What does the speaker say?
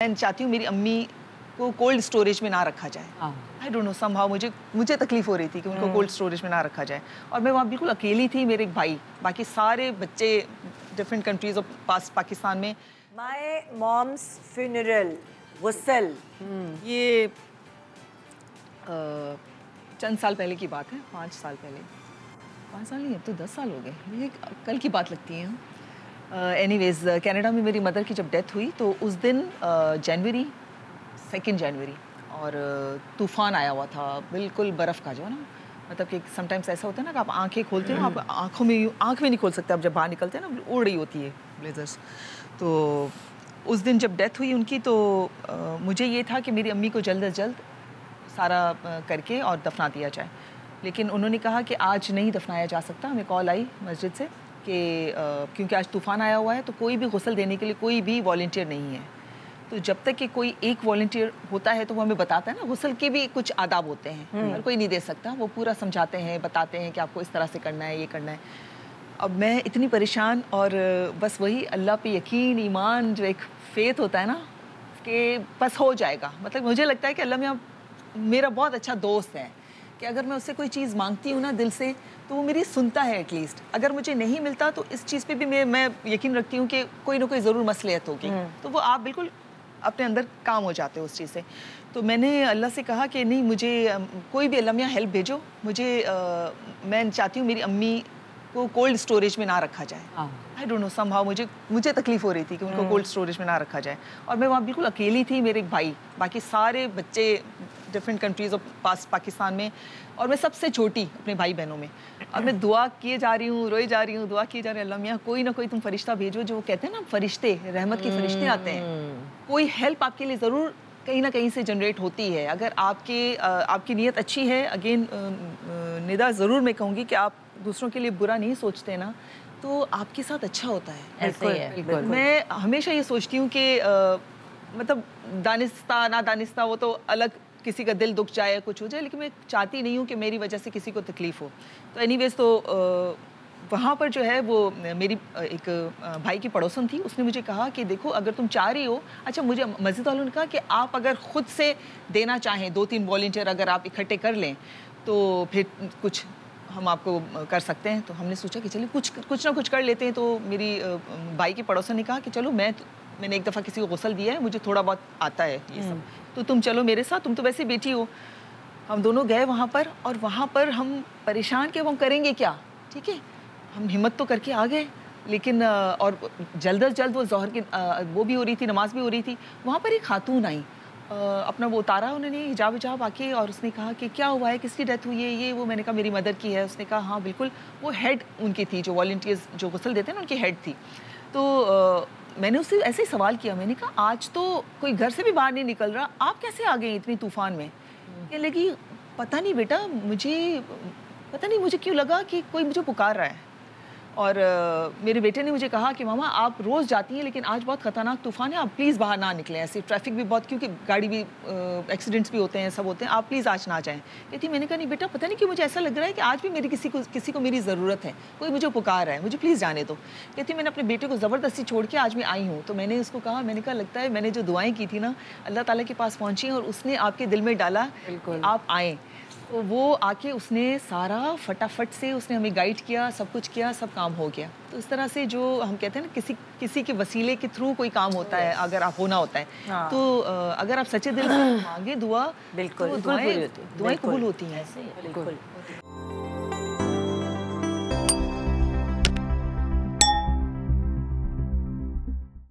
मैं चाहती हूँ मेरी अम्मी को कोल्ड स्टोरेज में ना रखा जाए। आई डोंट नो समहाउ मुझे तकलीफ हो रही थी कि उनको कोल्ड स्टोरेज में ना रखा जाए। और मैं वहाँ बिल्कुल अकेली थी, मेरे एक भाई, बाकी सारे बच्चे डिफरेंट कंट्रीज ऑफ पाकिस्तान में। माय मॉम्स फ्यूनरल गुस्ल, ये चंद साल पहले की बात है, 5 साल पहले, 5 साल नहीं, अब तो 10 साल हो गए, ये कल की बात लगती है। एनीवेज कनाडा में मेरी मदर की जब डेथ हुई तो उस दिन जनवरी 2 जनवरी और तूफ़ान आया हुआ था, बिल्कुल बर्फ़ का, जो ना मतलब कि समटाइम्स ऐसा होता है ना कि आप आंखें खोलते हो, आप आँख में नहीं खोल सकते, आप जब बाहर निकलते हैं ना, उड़ रही होती है ब्लेजर्स। तो उस दिन जब डेथ हुई उनकी तो मुझे ये था कि मेरी अम्मी को जल्द अज जल्द सारा करके और दफना दिया जाए, लेकिन उन्होंने कहा कि आज नहीं दफनाया जा सकता। हमें कॉल आई मस्जिद से कि क्योंकि आज तूफ़ान आया हुआ है तो कोई भी गुस्ल देने के लिए कोई भी वॉलंटियर नहीं है। तो जब तक कि कोई एक वॉलंटियर होता है तो वो हमें बताता है ना, गुस्ल के भी कुछ आदाब होते हैं, हर कोई नहीं दे सकता, वो पूरा समझाते हैं, बताते हैं कि आपको इस तरह से करना है, ये करना है। अब मैं इतनी परेशान और बस वही अल्लाह पे यकीन, ईमान, जो एक फेथ होता है ना कि बस हो जाएगा। मतलब मुझे लगता है कि अल्लाह में मेरा बहुत अच्छा दोस्त है कि अगर मैं उससे कोई चीज़ मांगती हूँ ना दिल से तो वो मेरी सुनता है एटलीस्ट। अगर मुझे नहीं मिलता तो इस चीज़ पे भी मैं यकीन रखती हूँ कि कोई ना कोई ज़रूर मसलियत होगी, तो वो आप बिल्कुल अपने अंदर काम हो जाते हो उस चीज़ से। तो मैंने अल्लाह से कहा कि नहीं, मुझे कोई भी अल्लाह मियां हेल्प भेजो, मुझे मैं चाहती हूँ मेरी अम्मी को कोल्ड स्टोरेज में ना रखा जाए। आई डोंट नो समहाउ मुझे तकलीफ हो रही थी कि उनको कोल्ड स्टोरेज में ना रखा जाए। और मैं वहाँ बिल्कुल अकेली थी, मेरे एक भाई, बाकी सारे बच्चे डिफरेंट कंट्रीज ऑफ पाकिस्तान में, और मैं सबसे छोटी अपने भाई बहनों में। और मैं दुआ किए जा रही हूँ, रोई जा रही हूँ, दुआ किए जा रही हूँ, अल्लाह मियां कोई ना कोई तुम फरिश्ता भेजो, जो कहते हैं ना फरिश्ते, रहमत के फरिश्ते आते हैं, कोई हेल्प आपके लिए ज़रूर कहीं ना कहीं से जनरेट होती है। अगर आपकी नीयत अच्छी है, अगेन निदा ज़रूर मैं कहूँगी कि आप दूसरों के लिए बुरा नहीं सोचते ना, तो आपके साथ अच्छा होता है। ऐसे ही है, बिल्कुल। मैं हमेशा ये सोचती हूँ कि मतलब दानिस्ता ना दानिस्ता वो तो अलग, किसी का दिल दुख जाए, कुछ हो जाए, लेकिन मैं चाहती नहीं हूँ कि मेरी वजह से किसी को तकलीफ़ हो। तो एनीवेज़ तो वहाँ पर जो है वो मेरी एक भाई की पड़ोसन थी, उसने मुझे कहा कि देखो अगर तुम चाह रही हो, अच्छा मुझे मस्जिद वालों ने कहा कि आप अगर ख़ुद से देना चाहें, 2-3 वॉलंटियर अगर आप इकट्ठे कर लें तो फिर कुछ हम आपको कर सकते हैं। तो हमने सोचा कि चलिए कुछ ना कुछ कर लेते हैं। तो मेरी भाई की पड़ोसन ने कहा कि चलो, मैंने एक दफ़ा किसी को गुस्ल दिया है, मुझे थोड़ा बहुत आता है ये सब, तो तुम चलो मेरे साथ, तुम तो वैसे बेटी हो। हम दोनों गए वहाँ पर, और वहाँ पर हम परेशान कि हम करेंगे क्या, ठीक है, हम हिम्मत तो करके आ गए, लेकिन और जल्द अज जल्द वो ज़ोहर की वो भी हो रही थी, नमाज भी हो रही थी। वहाँ पर एक खातून आई, अपना वो उतारा उन्होंने, हिजाब आके, और उसने कहा कि क्या हुआ है, किसकी डेथ हुई है, ये वो। मैंने कहा मेरी मदर की है। उसने कहा हाँ बिल्कुल, वो हेड उनकी थी, जो वॉलंटियर्स जो गुस्ल देते हैं ना, उनकी हेड थी। तो मैंने उससे ऐसे ही सवाल किया, मैंने कहा आज तो कोई घर से भी बाहर नहीं निकल रहा, आप कैसे आ गई इतनी तूफ़ान में? कहने लगी पता नहीं बेटा, पता नहीं मुझे क्यों लगा कि कोई मुझे पुकार रहा है। और मेरे बेटे ने मुझे कहा कि मामा आप रोज़ जाती हैं, लेकिन आज बहुत ख़तरनाक तूफ़ान है, आप प्लीज़ बाहर ना निकलें, ऐसे ट्रैफिक भी बहुत, क्योंकि गाड़ी भी एक्सीडेंट्स भी होते हैं, सब होते हैं, आप प्लीज़ आज ना जाएं। कहती मैंने कहा नहीं बेटा, पता नहीं क्यों मुझे ऐसा लग रहा है कि आज भी मेरी किसी को मेरी ज़रूरत है, कोई मुझे पुकार रहा है, मुझे प्लीज़ जाने दो। कहती मैंने अपने बेटे को ज़बरदस्ती छोड़ के आज मैं आई हूँ। तो मैंने उसको कहा, मैंने कहा लगता है मैंने जो दुआएँ की थी ना, अल्लाह ताला के पास पहुँची और उसने आपके दिल में डाला आप आएँ। तो वो आके उसने सारा फटाफट से उसने हमें गाइड किया, सब कुछ किया, सब काम हो गया। तो इस तरह से जो हम कहते हैं ना, किसी के वसीले के थ्रू कोई काम होता है, अगर आप होना होता है। हाँ। तो अगर आप सच्चे दिल से मांगे दुआ, बिल्कुल, तो दुआएं कबूल होती हैं। बिल्कुल।